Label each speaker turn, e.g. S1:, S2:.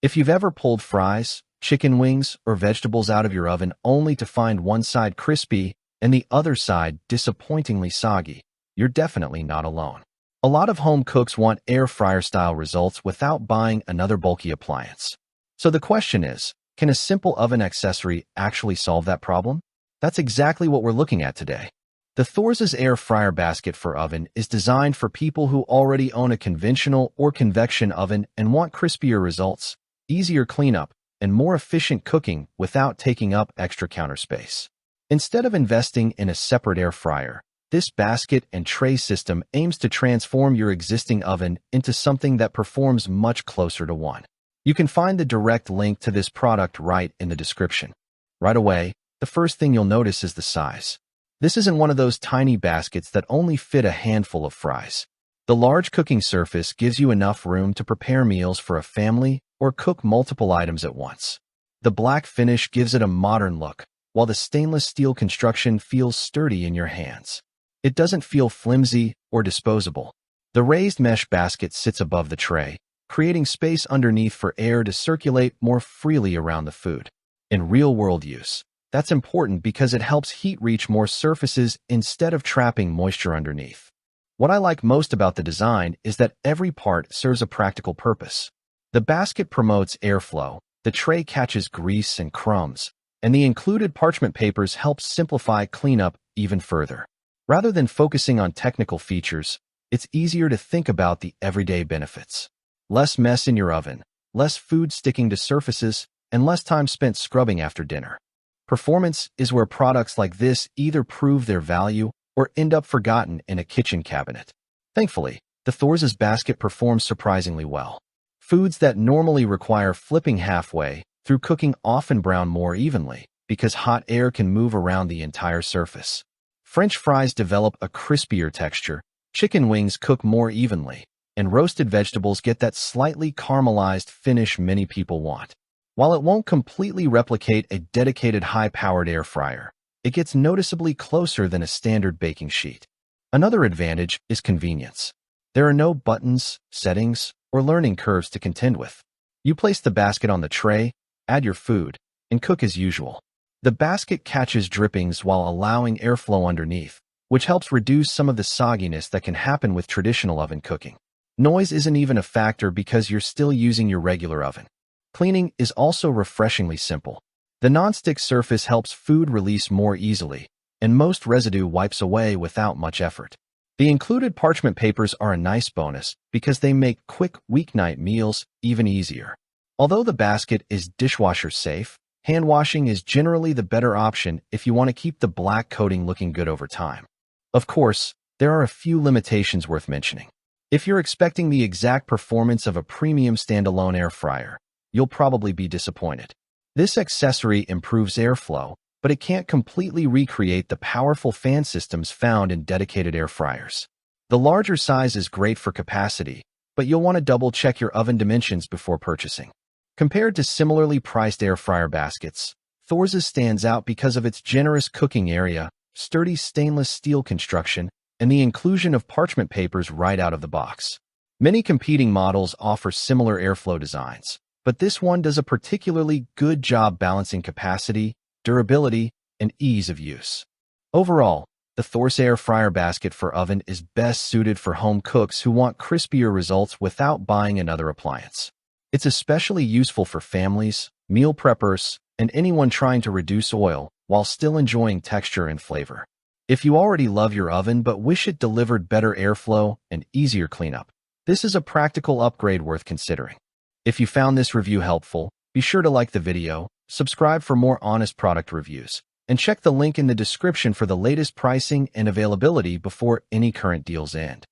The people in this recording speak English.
S1: If you've ever pulled fries, chicken wings, or vegetables out of your oven only to find one side crispy and the other side disappointingly soggy, you're definitely not alone. A lot of home cooks want air fryer-style results without buying another bulky appliance. So the question is, can a simple oven accessory actually solve that problem? That's exactly what we're looking at today. The Thorses Air Fryer Basket for Oven is designed for people who already own a conventional or convection oven and want crispier results, easier cleanup, and more efficient cooking without taking up extra counter space. Instead of investing in a separate air fryer, this basket and tray system aims to transform your existing oven into something that performs much closer to one. You can find the direct link to this product right in the description. Right away, the first thing you'll notice is the size. This isn't one of those tiny baskets that only fit a handful of fries. The large cooking surface gives you enough room to prepare meals for a family or cook multiple items at once. The black finish gives it a modern look, while the stainless steel construction feels sturdy in your hands. It doesn't feel flimsy or disposable. The raised mesh basket sits above the tray, creating space underneath for air to circulate more freely around the food. In real-world use, that's important because it helps heat reach more surfaces instead of trapping moisture underneath. What I like most about the design is that every part serves a practical purpose. The basket promotes airflow, the tray catches grease and crumbs, and the included parchment papers help simplify cleanup even further. Rather than focusing on technical features, it's easier to think about the everyday benefits. Less mess in your oven, less food sticking to surfaces, and less time spent scrubbing after dinner. Performance is where products like this either prove their value or end up forgotten in a kitchen cabinet. Thankfully, the Thorses basket performs surprisingly well. Foods that normally require flipping halfway through cooking often brown more evenly because hot air can move around the entire surface. French fries develop a crispier texture, chicken wings cook more evenly, and roasted vegetables get that slightly caramelized finish many people want. While it won't completely replicate a dedicated high-powered air fryer, it gets noticeably closer than a standard baking sheet. Another advantage is convenience. There are no buttons, settings, or learning curves to contend with. You place the basket on the tray, add your food, and cook as usual. The basket catches drippings while allowing airflow underneath, which helps reduce some of the sogginess that can happen with traditional oven cooking. Noise isn't even a factor because you're still using your regular oven. Cleaning is also refreshingly simple. The nonstick surface helps food release more easily, and most residue wipes away without much effort. The included parchment papers are a nice bonus because they make quick weeknight meals even easier. Although the basket is dishwasher safe, hand washing is generally the better option if you want to keep the black coating looking good over time. Of course, there are a few limitations worth mentioning. If you're expecting the exact performance of a premium standalone air fryer, you'll probably be disappointed. This accessory improves airflow, but it can't completely recreate the powerful fan systems found in dedicated air fryers. The larger size is great for capacity, but you'll want to double-check your oven dimensions before purchasing. Compared to similarly priced air fryer baskets, Thorses stands out because of its generous cooking area, sturdy stainless steel construction, and the inclusion of parchment papers right out of the box. Many competing models offer similar airflow designs, but this one does a particularly good job balancing capacity, durability, and ease of use. Overall, the Thorses Air Fryer Basket for Oven is best suited for home cooks who want crispier results without buying another appliance. It's especially useful for families, meal preppers, and anyone trying to reduce oil while still enjoying texture and flavor. If you already love your oven but wish it delivered better airflow and easier cleanup, this is a practical upgrade worth considering. If you found this review helpful, be sure to like the video, subscribe for more honest product reviews, and check the link in the description for the latest pricing and availability before any current deals end.